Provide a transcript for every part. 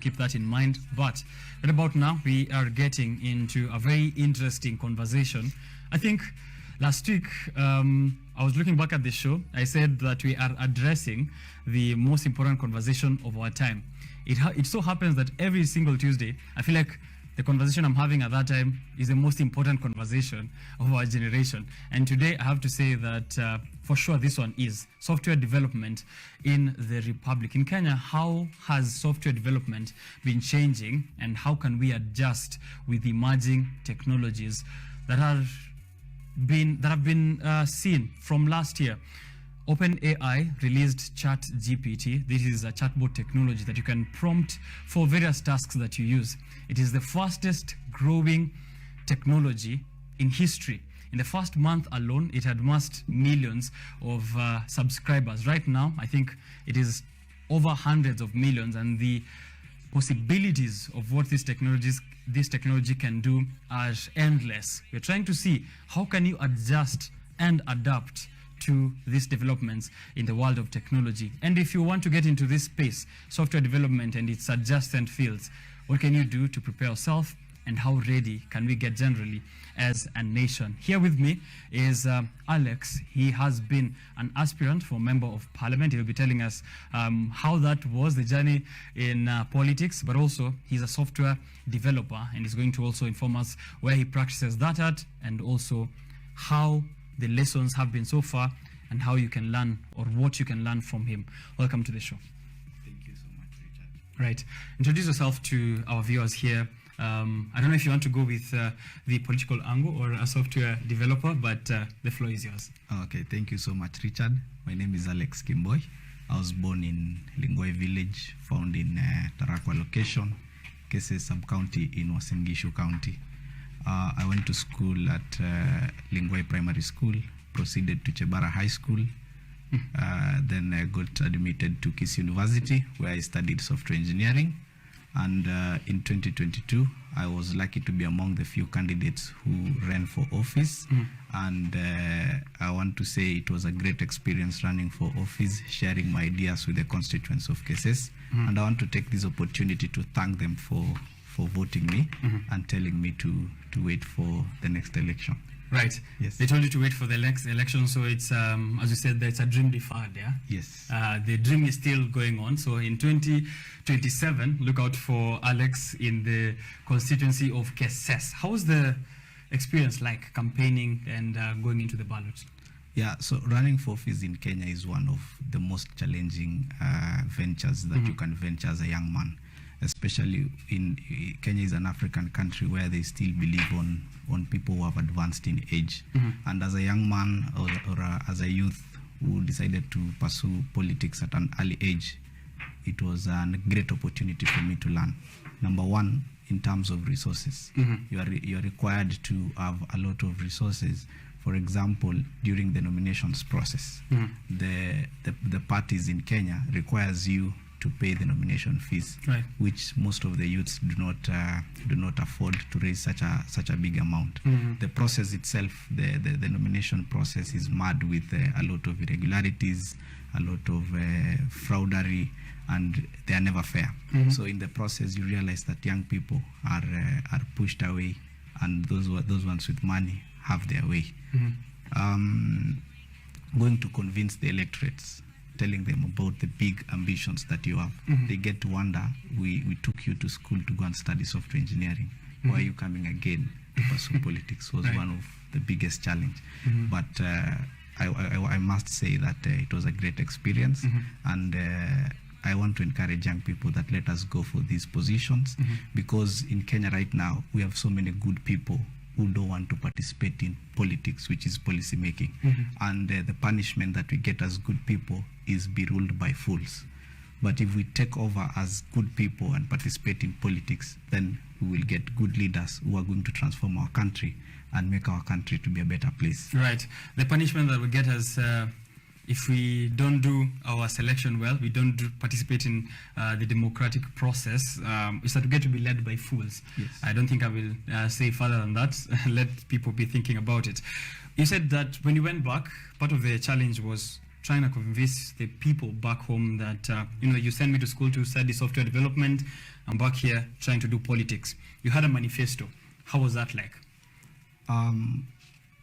keep that in mind. But right about now, we are getting into a very interesting conversation. I think last week, I was looking back at the show. I said that we are addressing the most important conversation of our time. It so happens that every single Tuesday, I feel like the conversation I'm having at that time is the most important conversation of our generation. And today I have to say that for sure this one is software development in the Republic. In Kenya, how has software development been changing, and how can we adjust with emerging technologies that have been seen from last year? OpenAI released ChatGPT. This is a chatbot technology that you can prompt for various tasks that you use. It is the fastest growing technology in history. In the first month alone, it had amassed millions of subscribers. Right now, I think it is over hundreds of millions, and the possibilities of what this technology can do are endless. We're trying to see how can you adjust and adapt to these developments in the world of technology. And if you want to get into this space, software development and its adjacent fields, what can you do to prepare yourself, and how ready can we get generally as a nation? Here with me is Alex. He has been an aspirant for Member of Parliament. He will be telling us how that was, the journey in politics, but also he's a software developer, and he's going to also inform us where he practices that at, and also how the lessons have been so far, and how you can learn, or what you can learn from him. Welcome to the show. Thank you so much, Richard. Right. Introduce yourself to our viewers here. I don't know if you want to go with the political angle or a software developer, but the floor is yours. Okay, thank you so much, Richard. My name is Alex Kimboy. I was born in Lingoi village, found in Tarakwa location, Kese sub-county in Uasin Gishu County. I went to school at Lingoi Primary School, proceeded to Chebara High School, then I got admitted to KISS University, where I studied software engineering. And in 2022, I was lucky to be among the few candidates who ran for office. And I want to say it was a great experience running for office, sharing my ideas with the constituents of KSS. And I want to take this opportunity to thank them for voting me and telling me to wait for the next election. Right. Yes. They told you to wait for the next election, so it's, as you said, it's a dream deferred, yeah? Yes. The dream is still going on. So in 2027, look out for Alex in the constituency of KSS. How was the experience like, campaigning and going into the ballot? Yeah, so running for office in Kenya is one of the most challenging ventures that you can venture as a young man. Especially in Kenya is an African country where they still believe on people who have advanced in age. And as a young man or as a youth who decided to pursue politics at an early age, it was a great opportunity for me to learn. Number one, in terms of resources, you are required to have a lot of resources. For example, during the nominations process, the parties in Kenya requires you to pay the nomination fees, right, which most of the youths do not afford to raise such a big amount. The process itself, the nomination process, is mad with a lot of irregularities, a lot of fraudery, and they are never fair. So in the process, you realize that young people are pushed away, and those ones with money have their way. Going to convince the electorates, telling them about the big ambitions that you have. They get to wonder, we took you to school to go and study software engineering. Why are you coming again to pursue politics? Was one of the biggest challenge. But I must say that it was a great experience. And I want to encourage young people that let us go for these positions, because in Kenya right now, we have so many good people who don't want to participate in politics, which is policy making. And the punishment that we get as good people is be ruled by fools. But if we take over as good people and participate in politics, then we will get good leaders who are going to transform our country and make our country to be a better place. Right. The punishment that we get as if we don't do our selection well, we don't participate in the democratic process, is that we get to be led by fools. Yes. I don't think I will say further than that. Let people be thinking about it. You said that when you went back, part of the challenge was trying to convince the people back home that, you send me to school to study software development. I'm back here trying to do politics. You had a manifesto. How was that like?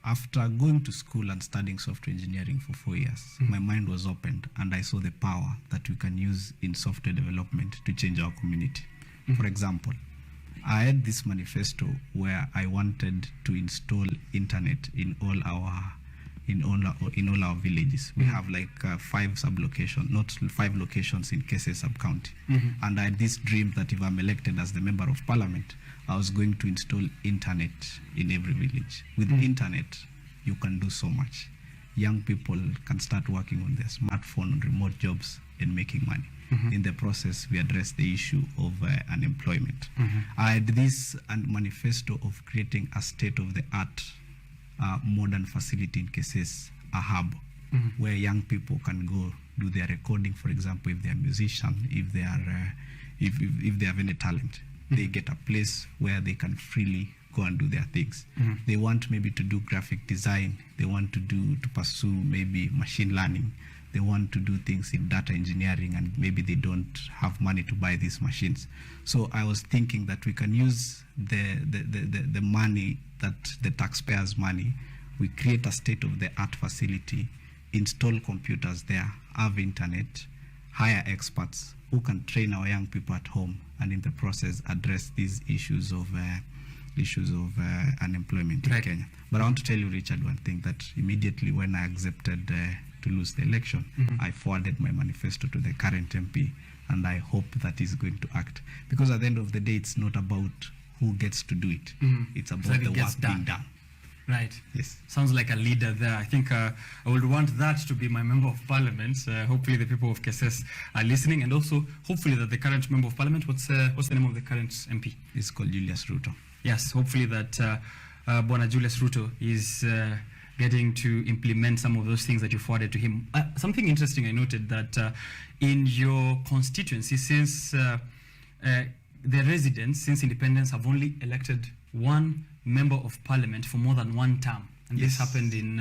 After going to school and studying software engineering for 4 years, my mind was opened and I saw the power that we can use in software development to change our community. For example, I had this manifesto where I wanted to install internet in all our villages. We have like 5 sub-locations, not 5 locations in Kesses sub-county. And I had this dream that if I'm elected as the member of parliament, I was going to install internet in every village. With internet, you can do so much. Young people can start working on their smartphone on remote jobs and making money. In the process, we address the issue of unemployment. I had this manifesto of creating a state-of-the-art modern facility in Kesses, a hub, where young people can go do their recording. For example, if they are musician, if they are, if they have any talent, they get a place where they can freely go and do their things. They want maybe to do graphic design. They want to pursue maybe machine learning. They want to do things in data engineering, and maybe they don't have money to buy these machines. So I was thinking that we can use the money, that the taxpayers' money, we create a state-of-the-art facility, install computers there, have internet, hire experts who can train our young people at home, and in the process address these issues of unemployment in Kenya. But I want to tell you, Richard, one thing, that immediately when I accepted to lose the election, I forwarded my manifesto to the current MP, and I hope that he's going to act. Because at the end of the day, it's not about who gets to do it. It's about the work being done. Right. Yes. Sounds like a leader there. I think I would want that to be my member of parliament. Hopefully the people of Kesses are listening, and also hopefully that the current member of parliament, what's the name of the current MP? It's called Julius Ruto. Yes, hopefully that Bwana Julius Ruto is getting to implement some of those things that you forwarded to him. Something interesting I noted that in your constituency, since the residents, since independence, have only elected one member of parliament for more than one term. And Yes. this happened in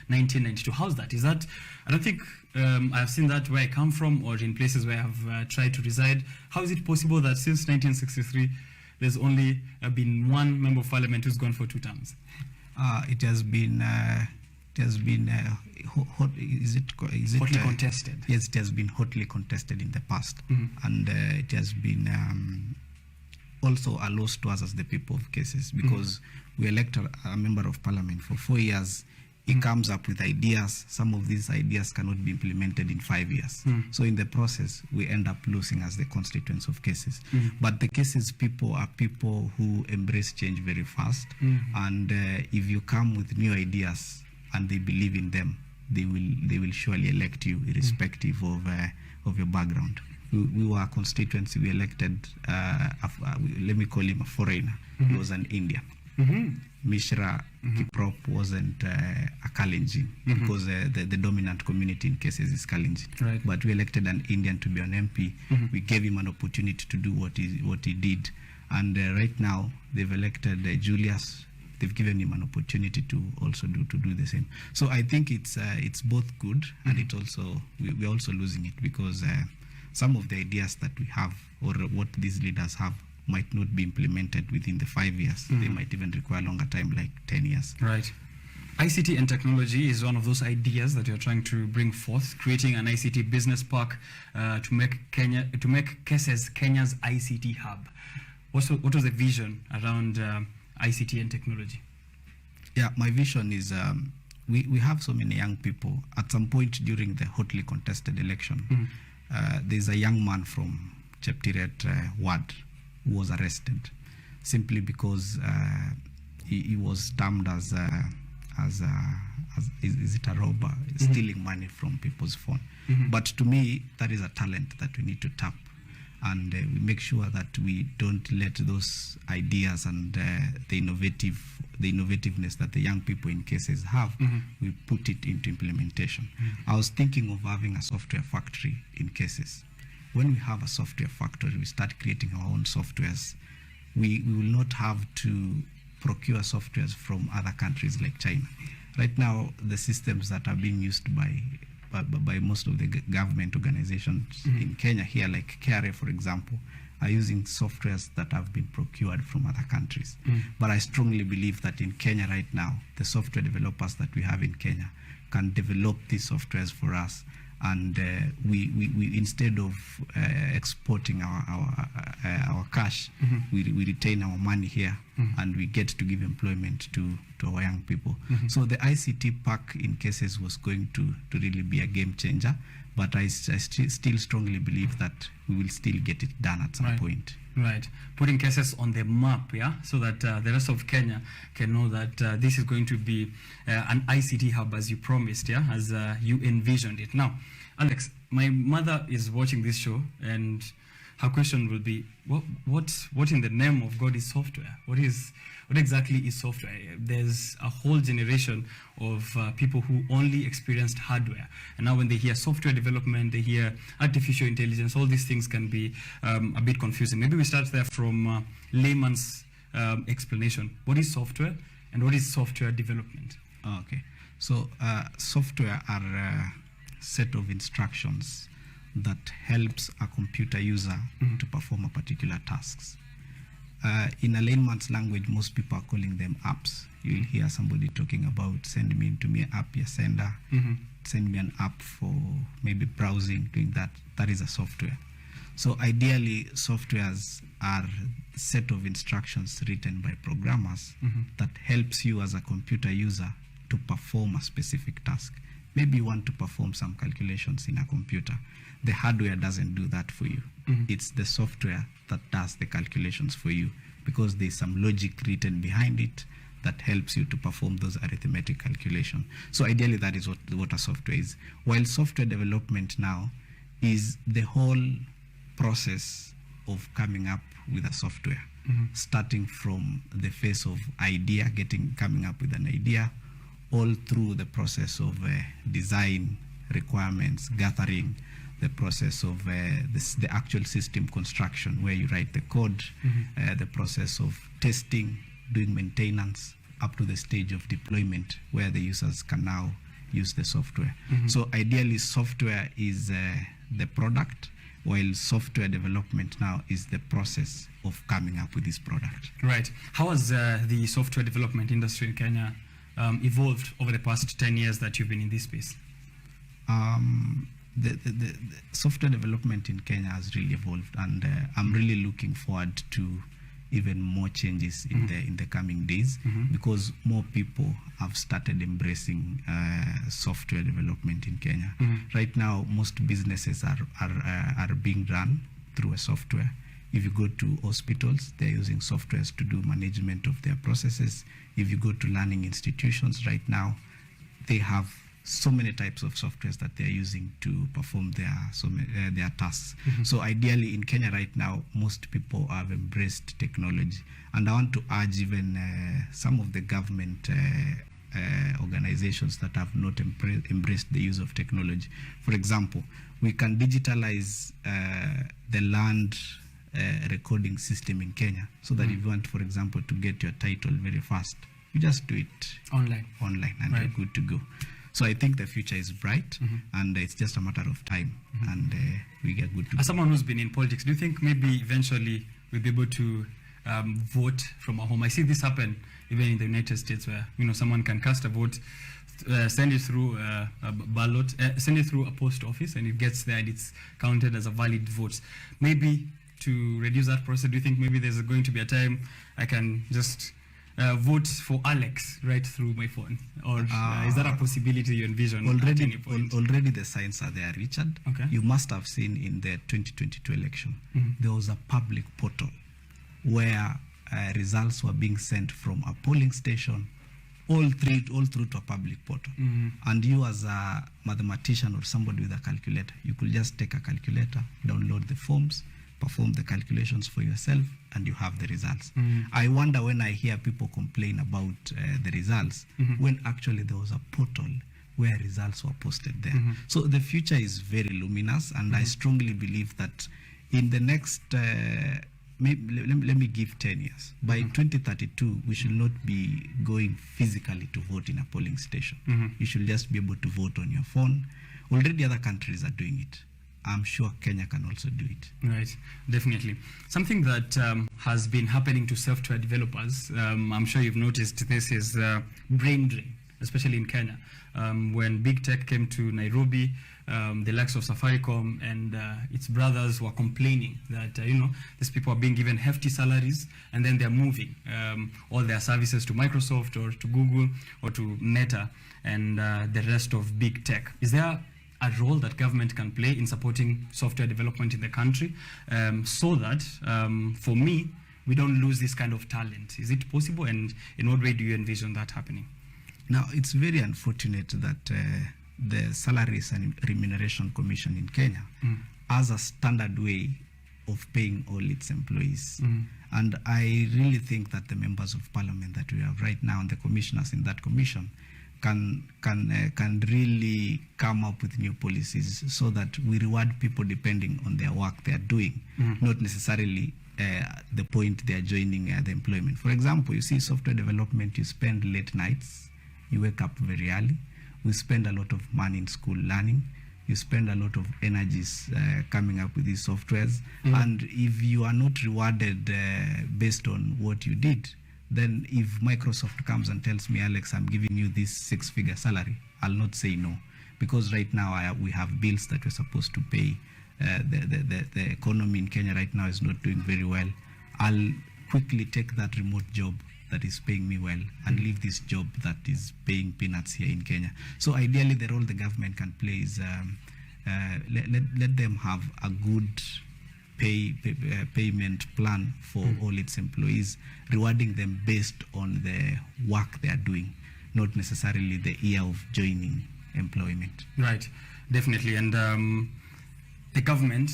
1992. How's that? Is that, I don't think I've seen that where I come from or in places where I've tried to reside. How is it possible that since 1963, there's only been one member of parliament who's gone for 2 terms? It has been hotly contested. Yes, it has been hotly contested in the past, and it has been also a loss to us as the people of Kesses, because we elect a member of parliament for 4 years. He comes up with ideas. Some of these ideas cannot be implemented in 5 years. So in the process, we end up losing as the constituents of Kesses. But the Kesses people are people who embrace change very fast. And if you come with new ideas and they believe in them, they will surely elect you irrespective of your background. We were a constituency, we elected, let me call him a foreigner. He was an Indian. Mishra Kiprop wasn't a Kalenjin, because the dominant community in Kesses is Kalenjin. Right. But we elected an Indian to be an MP. We gave him an opportunity to do what he did. And right now, they've elected Julius. They've given him an opportunity to also do the same. So I think it's both good, and it also we're also losing it, because some of the ideas that we have, or what these leaders have, might not be implemented within the 5 years. They might even require longer time, like 10 years. Right. ICT and technology is one of those ideas that you're trying to bring forth, creating an ICT business park to make Kesses Kenya's ICT hub. What was the vision around ICT and technology? Yeah, my vision is we have so many young people. At some point during the hotly contested election, there's a young man from Cheptiret ward who was arrested simply because he was termed as is it a robber, stealing money from people's phone. But to me, that is a talent that we need to tap, and we make sure that we don't let those ideas and the innovativeness that the young people in Kesses have, we put it into implementation. I was thinking of having a software factory in Kesses. When we have a software factory, we start creating our own softwares. We will not have to procure softwares from other countries like China. Right now, the systems that are being used by by most of the government organizations in Kenya here, like KRA, for example, are using softwares that have been procured from other countries. But I strongly believe that in Kenya right now, the software developers that we have in Kenya can develop these softwares for us, and we instead of exporting our cash, we retain our money here, and we get to give employment to our young people. So the ICT pack in cases was going to really be a game changer, but I still strongly believe that we will still get it done at some point. Right, putting cases on the map, yeah, so that the rest of Kenya can know that this is going to be an ICT hub, as you promised, yeah, as you envisioned it. Now, Alex, my mother is watching this show, and her question will be, what in the name of God is software? What exactly is software? There's a whole generation of people who only experienced hardware, and now when they hear software development, they hear artificial intelligence. All these things can be a bit confusing. Maybe we start there from layman's explanation. What is software, and what is software development? Okay, so software are a set of instructions that helps a computer user to perform a particular tasks. In a layman's language, most people are calling them apps. You'll hear somebody talking about send me an app, your sender, send me an app for maybe browsing, doing that. That is a software. So ideally, softwares are a set of instructions written by programmers that helps you as a computer user to perform a specific task. Maybe you want to perform some calculations in a computer. The hardware doesn't do that for you. It's the software that does the calculations for you, because there's some logic written behind it that helps you to perform those arithmetic calculations. So ideally, that is what a software is. While software development now is the whole process of coming up with a software, starting from the phase of idea, coming up with an idea, all through the process of design, requirements, gathering, the process of the actual system construction, where you write the code, the process of testing, doing maintenance, up to the stage of deployment, where the users can now use the software. So ideally, software is the product, while software development now is the process of coming up with this product. Right. How has the software development industry in Kenya evolved over the past 10 years that you've been in this space? The software development in Kenya has really evolved, and I'm really looking forward to even more changes in the coming days, because more people have started embracing software development in Kenya. Right now, most businesses are being run through a software. If you go to hospitals, they're using softwares to do management of their processes. If you go to learning institutions right now, they have so many types of softwares that they're using to perform their tasks. So ideally, in Kenya right now, most people have embraced technology. And I want to urge even some of the government organizations that have not embraced the use of technology. For example, we can digitalize the land recording system in Kenya, so that if you want, for example, to get your title very fast, you just do it online, and you're good to go. So I think the future is bright, and it's just a matter of time, and we get good to go. As someone who's been in politics, do you think maybe eventually we'll be able to vote from our home? I see this happen even in the United States, where someone can cast a vote, send it through a ballot, send it through a post office, and it gets there and it's counted as a valid vote. Maybe to reduce that process, do you think maybe there's going to be a time I can just vote for Alex right through my phone, or is that a possibility you envision at any point? Already the signs are there, Richard. Okay. You must have seen in the 2022 election, there was a public portal where results were being sent from a polling station all through to a public portal. And you, as a mathematician or somebody with a calculator, you could just take a calculator, download the forms, perform the calculations for yourself, and you have the results. I wonder when I hear people complain about the results, when actually there was a portal where results were posted there. So the future is very luminous, and I strongly believe that in the next, let me give 10 years. By 2032, we should not be going physically to vote in a polling station. You should just be able to vote on your phone, Already other countries are doing it. I'm sure Kenya can also do it. Right, definitely. Something that has been happening to software developers, I'm sure you've noticed this, is brain drain, especially in Kenya. When big tech came to Nairobi, the likes of Safaricom and its brothers were complaining that, these people are being given hefty salaries and then they're moving all their services to Microsoft or to Google or to Meta and the rest of big tech. Is there a role that government can play in supporting software development in the country so that, for me, we don't lose this kind of talent? Is it possible, and in what way do you envision that happening? Now, it's very unfortunate that the Salaries and Remuneration Commission in Kenya has a standard way of paying all its employees. And I really think that the members of parliament that we have right now and the commissioners in that commission can really come up with new policies so that we reward people depending on their work they are doing, not necessarily the point they are joining the employment. For example, you see software development, you spend late nights, you wake up very early. We spend a lot of money in school learning. You spend a lot of energies coming up with these softwares. And if you are not rewarded based on what you did, then if Microsoft comes and tells me, Alex, I'm giving you this 6-figure salary, I'll not say no. Because right now we have bills that we're supposed to pay. The economy in Kenya right now is not doing very well. I'll quickly take that remote job that is paying me well and leave this job that is paying peanuts here in Kenya. So ideally, the role the government can play is let them have a good payment plan for all its employees, rewarding them based on the work they are doing, not necessarily the year of joining employment. Right, definitely. And the government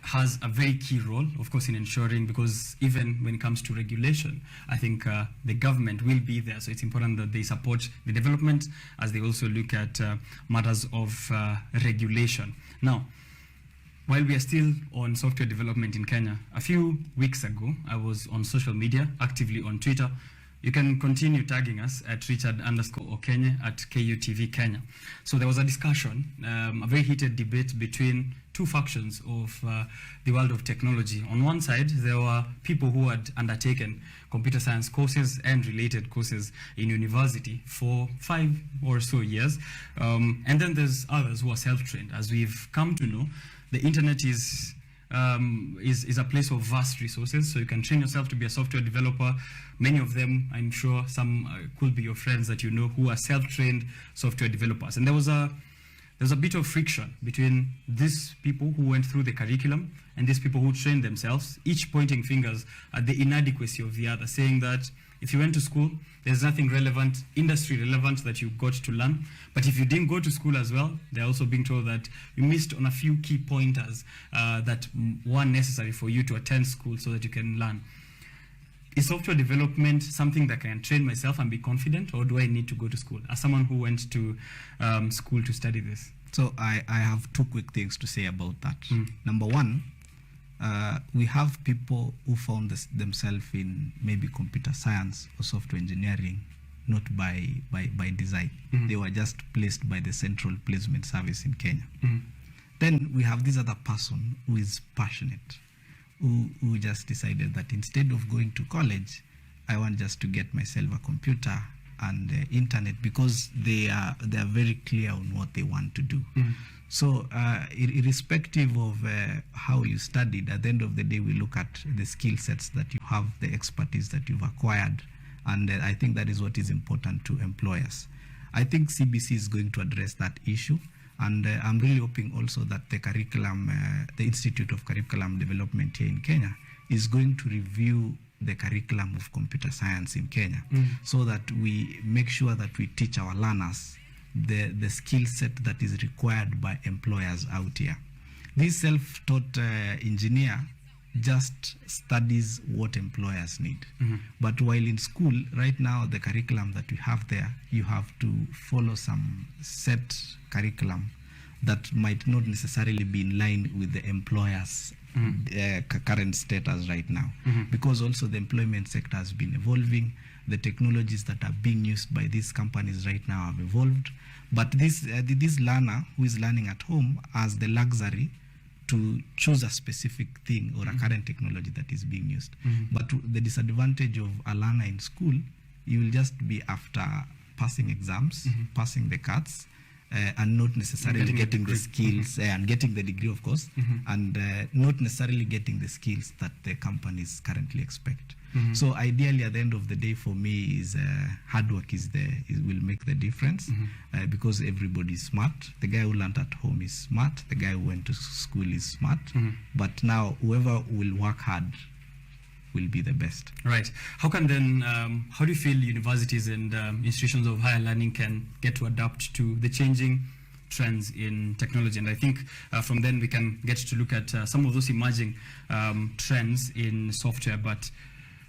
has a very key role, of course, in ensuring, because even when it comes to regulation, I think the government will be there. So it's important that they support the development as they also look at matters of regulation. Now, while we are still on software development in Kenya, a few weeks ago, I was on social media, actively on Twitter. You can continue tagging us at Richard_Okenye at KUTV Kenya. So there was a discussion, a very heated debate between two factions of the world of technology. On one side, there were people who had undertaken computer science courses and related courses in university for 5 or so years. And then there's others who are self-trained. As we've come to know, the internet is a place of vast resources, so you can train yourself to be a software developer. Many of them, I'm sure, some could be your friends that you know who are self-trained software developers. And there was a bit of friction between these people who went through the curriculum and these people who trained themselves, each pointing fingers at the inadequacy of the other, saying that if you went to school, there's nothing relevant, industry relevant that you got to learn. But if you didn't go to school as well, they're also being told that you missed on a few key pointers that were necessary for you to attend school so that you can learn. Is software development something that I can train myself and be confident, or do I need to go to school? As someone who went to school to study this. So I have 2 quick things to say about that. Number one, we have people who found themselves in maybe computer science or software engineering, not by design. They were just placed by the Central Placement Service in Kenya. Then we have this other person who is passionate, who just decided that instead of going to college, I want just to get myself a computer and internet, because they are very clear on what they want to do. So irrespective of how you studied, at the end of the day, we look at the skill sets that you have, the expertise that you've acquired, and I think that is what is important to employers. I think CBC is going to address that issue, and I'm really hoping also that the curriculum, the Institute of Curriculum Development here in Kenya, is going to review the curriculum of computer science in Kenya, so that we make sure that we teach our learners the skill set that is required by employers out here. This self-taught engineer just studies what employers need. But while in school, right now, the curriculum that we have there, you have to follow some set curriculum that might not necessarily be in line with the employer's current status right now, because also the employment sector has been evolving. The technologies that are being used by these companies right now have evolved, but this learner who is learning at home has the luxury to choose a specific thing or a current technology that is being used. But the disadvantage of a learner in school, you will just be after passing exams, passing the cuts, and not necessarily getting the skills and getting the degree, of course, and not necessarily getting the skills that the companies currently expect. So ideally, at the end of the day, for me, is hard work will make the difference, because everybody is smart. The guy who learned at home is smart. The guy who went to school is smart. But now, whoever will work hard will be the best. Right. How can then, how do you feel universities and institutions of higher learning can get to adapt to the changing trends in technology? And I think from then we can get to look at some of those emerging trends in software. But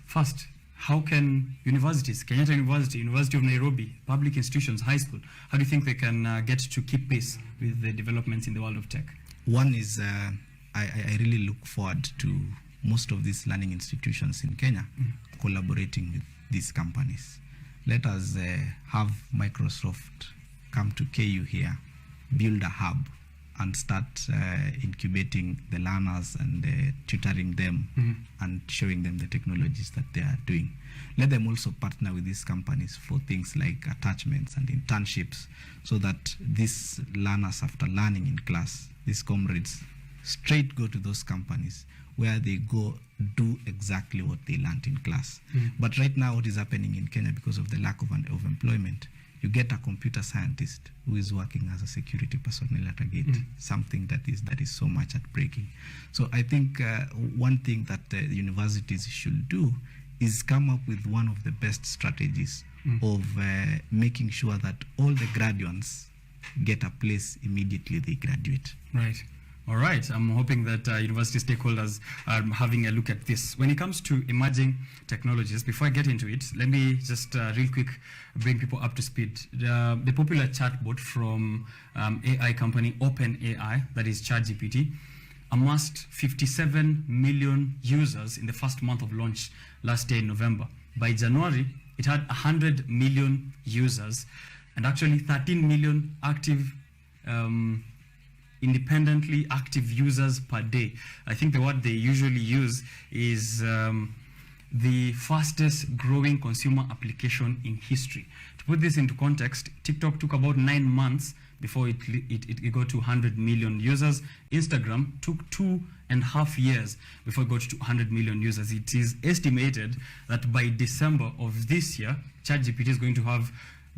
first, how can universities, Kenyatta University, University of Nairobi, public institutions, high school, how do you think they can get to keep pace with the developments in the world of tech? One is, I really look forward to most of these learning institutions in Kenya collaborating with these companies. Let us have Microsoft come to KU here, build a hub, and start incubating the learners and tutoring them and showing them the technologies that they are doing. Let them also partner with these companies for things like attachments and internships, so that these learners, after learning in class, these comrades straight go to those companies where they go do exactly what they learned in class. But right now, what is happening in Kenya, because of the lack of employment, you get a computer scientist who is working as a security personnel at a gate, something that is so much at breaking. So I think one thing that universities should do is come up with one of the best strategies of making sure that all the graduates get a place immediately they graduate. Right. All right. I'm hoping that university stakeholders are having a look at this. When it comes to emerging technologies, before I get into it, let me just real quick bring people up to speed. The popular chatbot from AI company OpenAI, that is ChatGPT, amassed 57 million users in the first month of launch last year in November. By January, it had 100 million users and actually 13 million active independently active users per day. I think the word they usually use is the fastest growing consumer application in history. To put this into context, TikTok took about 9 months before it got to 100 million users. Instagram took 2.5 years before it got to 100 million users. It is estimated that by December of this year, ChatGPT is going to have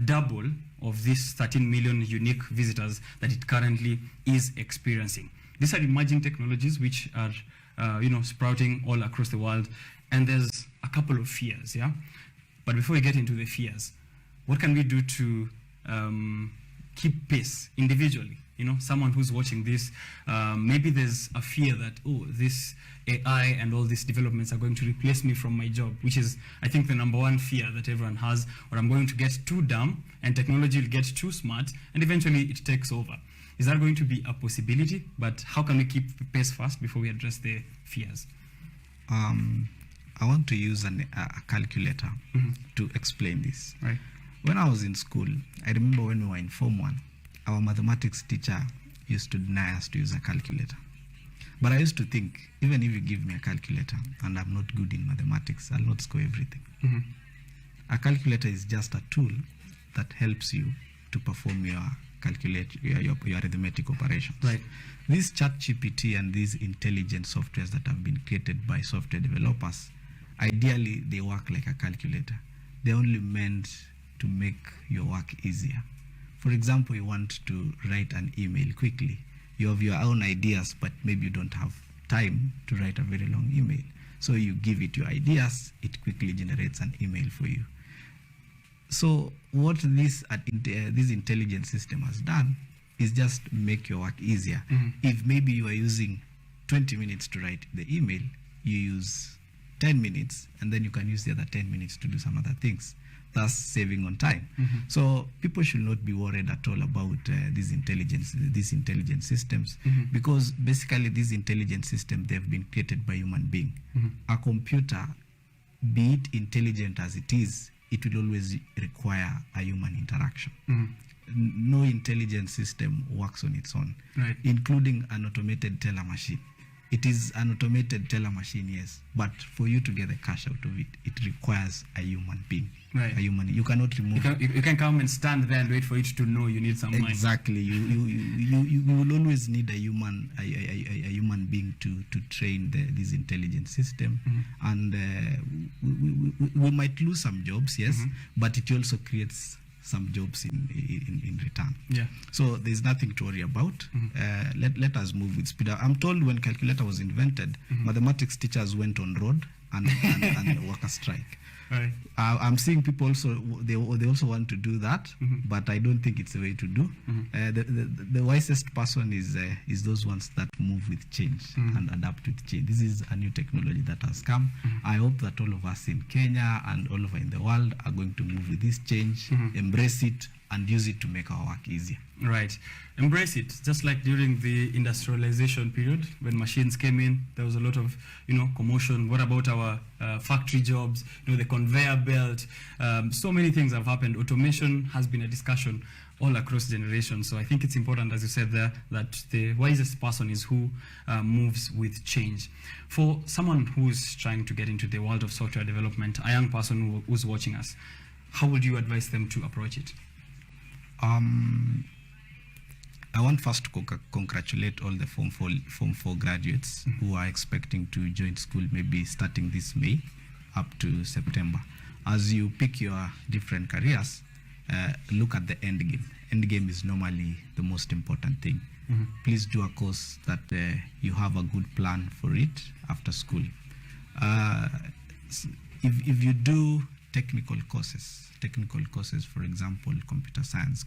double of these 13 million unique visitors that it currently is experiencing. These are emerging technologies which are sprouting all across the world, and there's a couple of fears, yeah? But before we get into the fears, what can we do to keep pace individually? You know, someone who's watching this, maybe there's a fear that, this AI and all these developments are going to replace me from my job, which is, I think, the number one fear that everyone has, or I'm going to get too dumb and technology will get too smart and eventually it takes over. Is that going to be a possibility? But how can we keep pace fast before we address the fears? I want to use a calculator to explain this. Right. When I was in school, I remember when we were in Form 1, our mathematics teacher used to deny us to use a calculator. But I used to think, even if you give me a calculator and I'm not good in mathematics, I'll not score everything. A calculator is just a tool that helps you to perform your arithmetic operations. Right. These ChatGPT and these intelligent softwares that have been created by software developers, ideally they work like a calculator. They're only meant to make your work easier. For example, you want to write an email quickly. You have your own ideas, but maybe you don't have time to write a very long email. So you give it your ideas, it quickly generates an email for you. So what this intelligent system has done is just make your work easier. If maybe you are using 20 minutes to write the email, you use 10 minutes, and then you can use the other 10 minutes to do some other things, thus saving on time. So people should not be worried at all about these intelligent systems, because basically these intelligent systems, they've been created by human being. A computer, be it intelligent as it is, it will always require a human interaction. No intelligent system works on its own, right, including an automated teller machine. It is an automated teller machine, yes, but for you to get the cash out of it, it requires a human being. Right. A human. You cannot remove. You can come and stand there and wait for it to know you need some money. Exactly. You will always need a human being to train this intelligent system, and we might lose some jobs, yes, but it also creates some jobs in return. Yeah. So there's nothing to worry about. Let us move with speed. I'm told when calculator was invented, mathematics teachers went on road and worker strike. Right. I'm seeing people also, they also want to do that, but I don't think it's the way to do. The wisest person is those ones that move with change and adapt with change. This is a new technology that has come. I hope that all of us in Kenya and all over in the world are going to move with this change, embrace it, and use it to make our work easier. Right. Embrace it. Just like during the industrialization period, when machines came in, there was a lot of, commotion. What about our factory jobs? The conveyor belt. So many things have happened. Automation has been a discussion all across generations. So I think it's important, as you said there, that the wisest person is who moves with change. For someone who's trying to get into the world of software development, a young person who's watching us, how would you advise them to approach it? I want first to congratulate all the Form 4 graduates who are expecting to join school maybe starting this May up to September. As you pick your different careers, look at the end game. End game is normally the most important thing. Please do a course that you have a good plan for it after school. If you do technical courses, for example, computer science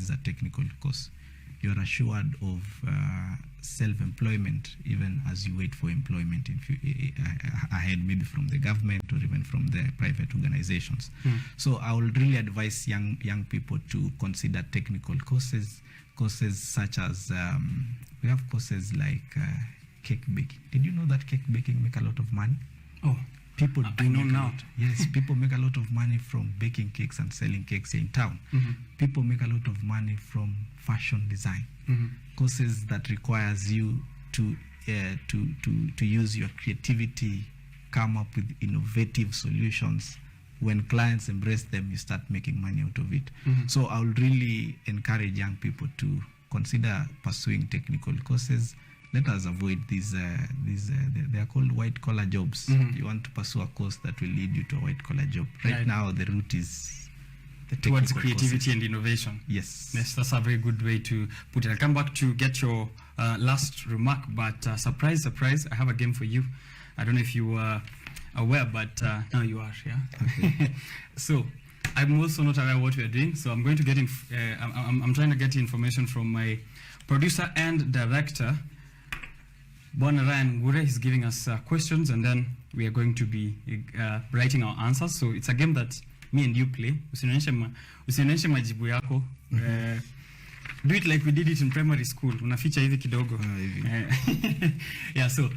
is a technical course. You're assured of self-employment even as you wait for employment ahead, maybe from the government or even from the private organizations. So I would really advise young people to consider technical courses such as, we have courses like cake baking. Did you know that cake baking make a lot of money? Oh, people do I know make now. Yes, people make a lot of money from baking cakes and selling cakes in town. People make a lot of money from fashion design. Courses that requires you to use your creativity, come up with innovative solutions. When clients embrace them, you start making money out of it. So I would really encourage young people to consider pursuing technical courses. Let us avoid these they are called white collar jobs. You want to pursue a course that will lead you to a white collar job. Right now, the route is towards creativity and innovation. Yes, that's a very good way to put it. I'll come back to get your last remark, but surprise, I have a game for you. I don't know if you were aware, but now you are. Yeah. Okay. So I'm also not aware what we are doing. So I'm going to get I'm trying to get information from my producer and director. Bon Ryan Gure is giving us questions, and then we are going to be writing our answers. So it's a game that me and you play. Usinionyeshe majibu yako. Do it like we did it in primary school. Unaficha hivi kidogo. Yeah, so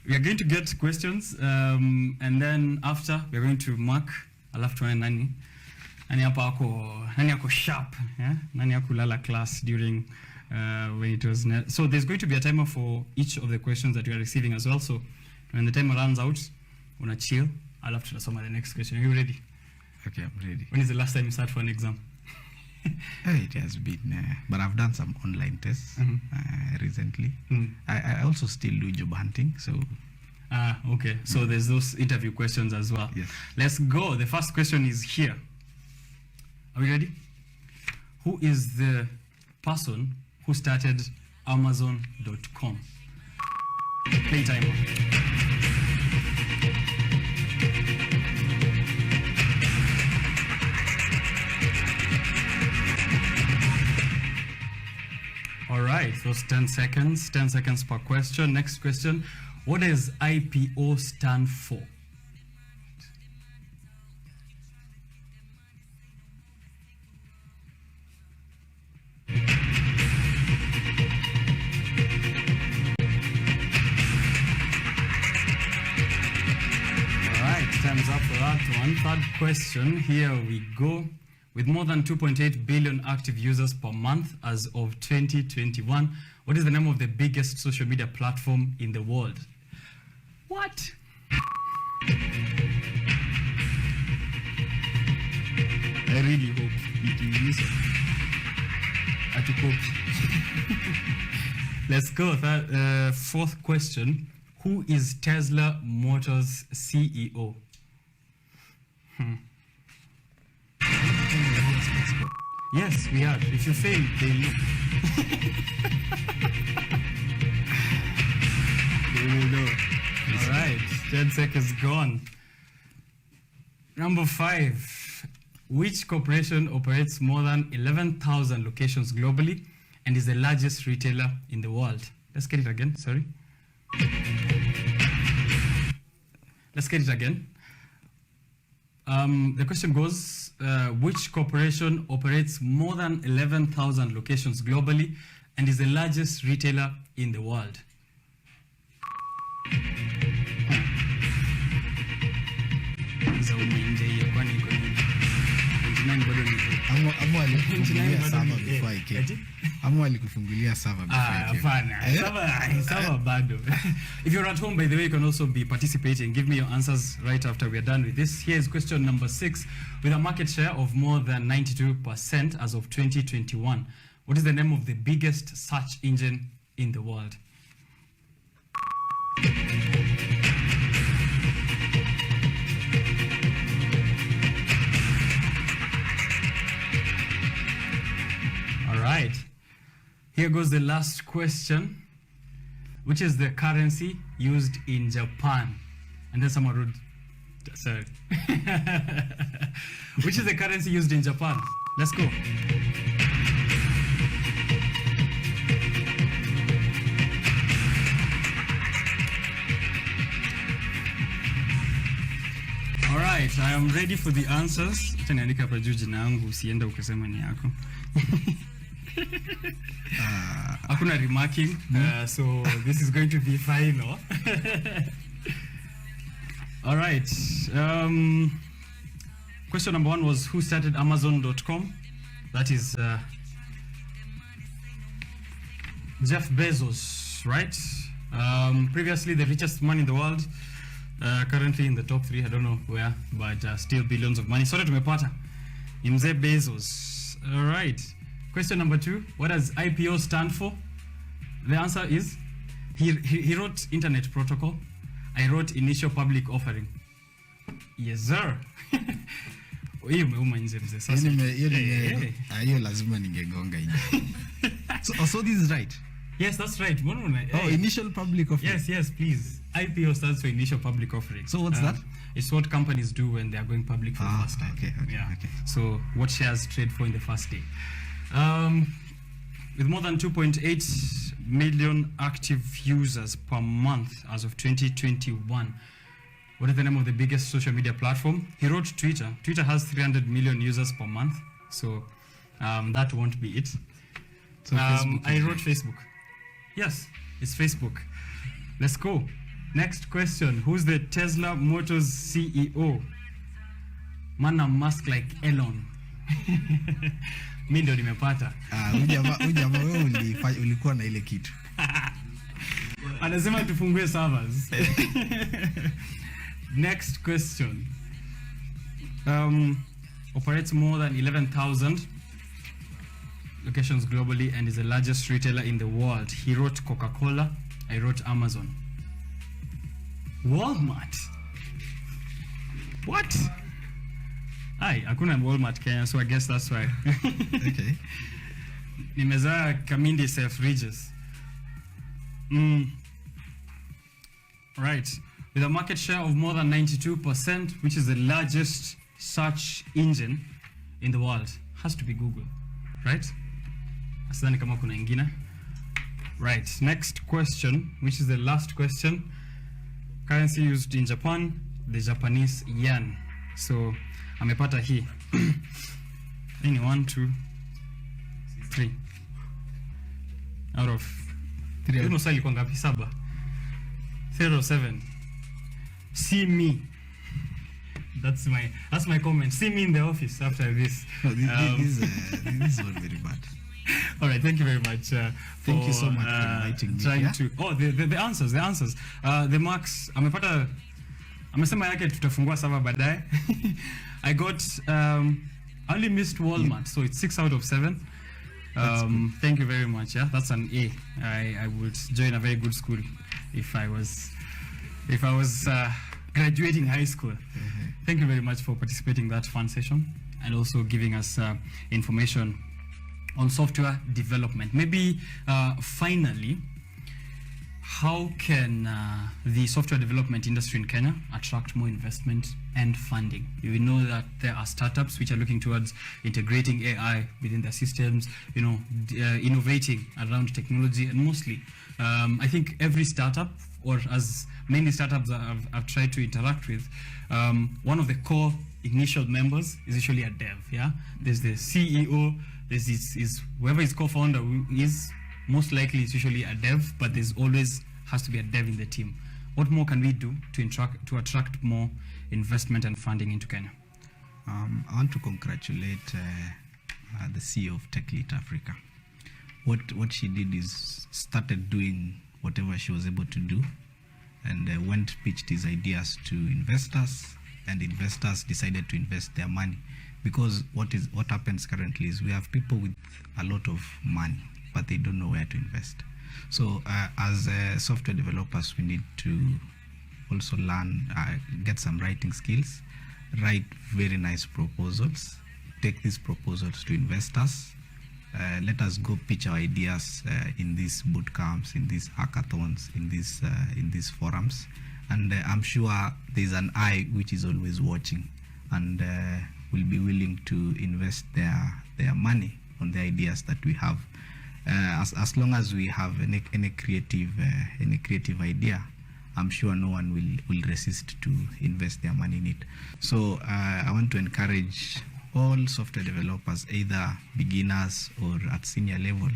we are going to get questions, and then after we are going to mark. Alafu tuone nani ako sharp, yeah? Nani ako lala class during when it was so there's going to be a timer for each of the questions that you are receiving as well. So when the timer runs out, una chill. I'll have to answer the next question. Are you ready? Okay, I'm ready. When is the last time you sat for an exam? It has been, but I've done some online tests recently. I also still do job hunting, so. Okay. So there's those interview questions as well. Yes. Let's go. The first question is here. Are we ready? Who is the person who started Amazon.com? Play timer. All right, those 10 seconds per question. Next question. What does IPO stand for? Time's up for that one. Third question. Here we go. With more than 2.8 billion active users per month as of 2021, what is the name of the biggest social media platform in the world? What? I really hope it is at the coach. Let's go. Fourth question. Who is Tesla Motors CEO? Yes, we are. If you fail, they know. They will know. All right. 10 seconds gone. Number 5. Which corporation operates more than 11,000 locations globally and is the largest retailer in the world? Let's get it again. Sorry. Let's get it again. The question goes, which corporation operates more than 11,000 locations globally and is the largest retailer in the world? If you're at home, by the way, you can also be participating. Give me your answers right after we are done with this. Here is question number 6. With a market share of more than 92% as of 2021, what is the name of the biggest search engine in the world? All right. Here goes the last question. Which is the currency used in Japan? And then someone wrote, sorry. Which is the currency used in Japan? Let's go. All right, I am ready for the answers. Acha niandike hapa juu jina yangu usienda ukasema ni yako. Hakuna remarking, so this is going to be final. All right. Question number 1 was, who started Amazon.com? That is Jeff Bezos, right? Previously the richest man in the world. Currently in the top 3, I don't know where, but still billions of money. Sorry, tumepata. Ni Mzee Bezos. All right. Question number 2, what does IPO stand for? The answer is, he wrote Internet Protocol. I wrote Initial Public Offering. Yes, sir. Hiyo umeuma nje mzee sasa. Hiyo lazima ningegonga nje. So this is right. Yes, that's right. Initial Public Offering. Yes, please. IPO stands for Initial Public Offering. So what's that? It's what companies do when they are going public for the first time. Okay. So what shares trade for in the first day. With more than 2.8 million active users per month as of 2021, what is the name of the biggest social media platform? He wrote Twitter. Twitter has 300 million users per month, so that won't be it. So I wrote Facebook. Yes, it's Facebook. Let's go. Next question. Who's the Tesla Motors CEO? Man, Musk like Elon. Mi ndio nimepata. Ujamaa wewe ulikuwa na ile kitu. Anasema tufungue servers. Next question. Operates more than 11,000 locations globally and is the largest retailer in the world. He wrote Coca-Cola. I wrote Amazon. Walmart. What? Hakuna Walmart Kenya, so I guess that's why. Okay. Nimezaa Kamindi Selfridges. Right. With a market share of more than 92%, which is the largest search engine in the world. Has to be Google, right? Asidhani kama kuna ingine. Right. Next question, which is the last question. Currency used in Japan, the Japanese yen. So amepata hii. Any 1, 2, 3 out of 3. Uno sali kwa ngapi? 7. 0, 7. See me. That's my comment. See me in the office after this. No, this was very bad. All right, thank you very much. Thank you so much for inviting me. Trying Yeah? to the answers. The marks amesema yake tutafungua server baadaye. I got I only missed Walmart, so it's 6 out of 7. Thank you very much. Yeah, that's an A. I would join a very good school if I was graduating high school. Thank you very much for participating in that fun session and also giving us information on software development. Maybe finally, how can the software development industry in Kenya attract more investment and funding? We know that there are startups which are looking towards integrating AI within their systems, innovating around technology, and mostly, I think every startup, or as many startups I've tried to interact with, one of the core initial members is usually a dev. Yeah, there's the CEO. There's whoever his co-founder is, most likely it's usually a dev, but there's always has to be a dev in the team. What more can we do to attract more investment and funding into Kenya? I want to congratulate the CEO of TechLead Africa. What she did is started doing whatever she was able to do, and went pitched his ideas to investors, and investors decided to invest their money. Because what happens currently is we have people with a lot of money, but they don't know where to invest. So as software developers, we need to also learn, get some writing skills, write very nice proposals, take these proposals to investors. Let us go pitch our ideas in these boot camps, in these hackathons, in these forums. And I'm sure there's an eye which is always watching, and will be willing to invest their money on the ideas that we have. As long as we have any creative idea, I'm sure no one will resist to invest their money in it. So I want to encourage all software developers, either beginners or at senior level,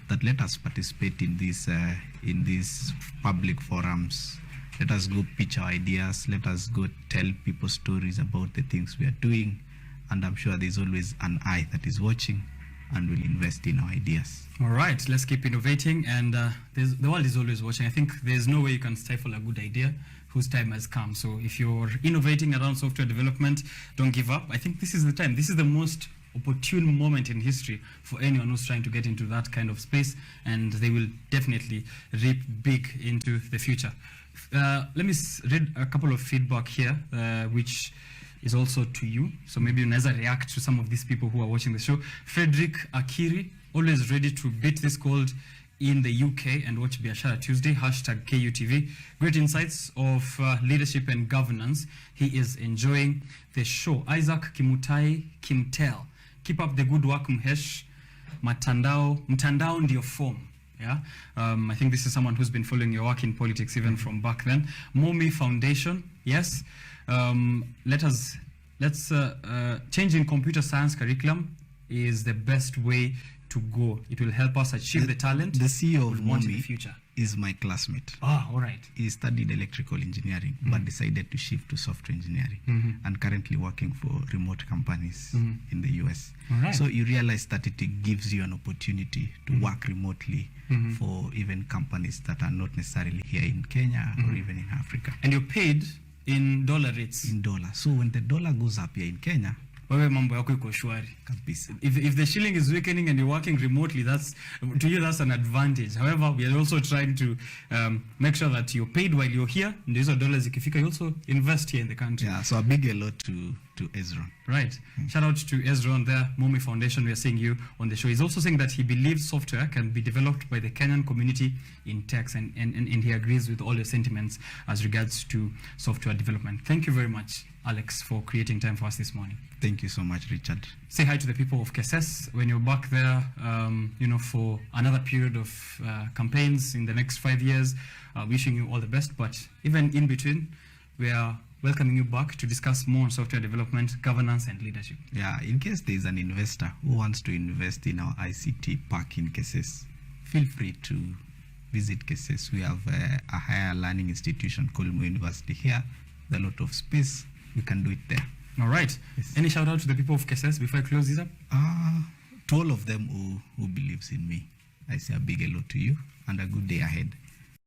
that let us participate in these public forums. Let us go pitch our ideas. Let us go tell people stories about the things we are doing. And I'm sure there's always an eye that is watching and will invest in our ideas. All right, let's keep innovating, and the world is always watching. I think there's no way you can stifle a good idea whose time has come. So if you're innovating around software development, don't give up. I think this is the time. This is the most opportune moment in history for anyone who's trying to get into that kind of space, and they will definitely reap big into the future. Let me read a couple of feedback here, which is also to you. So maybe unaweza react to some of these people who are watching the show. Frederick Akiri, always ready to beat this cold in the UK and watch Biashara Tuesday, #KUTV. Great insights of leadership and governance. He is enjoying the show. Isaac Kimutai Kimtel, keep up the good work Mhesh. Mtandao ndio form. Yeah, I think this is someone who's been following your work in politics even from back then. Momi Foundation, yes. Let's changing computer science curriculum is the best way to go. It will help us achieve the talent The CEO of we want in the Momi future. is my classmate. Ah, all right. He studied electrical engineering, but decided to shift to software engineering, and currently working for remote companies in the US. All right. So you realize that it gives you an opportunity to work remotely for even companies that are not necessarily here in Kenya or even in Africa. And you're paid in dollar rates. In dollar. So when the dollar goes up here in Kenya, Wewe mambo yako iko shwari. kabisa. If the shilling is weakening and you're working remotely, that's to you that's an advantage. However, we are also trying to make sure that you're paid while you're here. And hizo dollars ikifika, you also invest here in the country. Yeah, so a big hello to Ezra. Right. Shout out to Ezra on there, Momi Foundation. We are seeing you on the show. He's also saying that he believes software can be developed by the Kenyan community in tech, and he agrees with all your sentiments as regards to software development. Thank you very much, Alex, for creating time for us this morning. Thank you so much, Richard. Say hi to the people of KSS when you're back there, for another period of campaigns in the next 5 years. Wishing you all the best, but even in between, we are welcoming you back to discuss more on software development, governance, and leadership. Yeah, in case there is an investor who wants to invest in our ICT park in KSS, feel free to visit KSS. We have a higher learning institution called Moi University here. There's a lot of space. We can do it there. All right. Yes. Any shout out to the people of KSS before I close this up? To all of them who believes in me, I say a big hello to you and a good day ahead.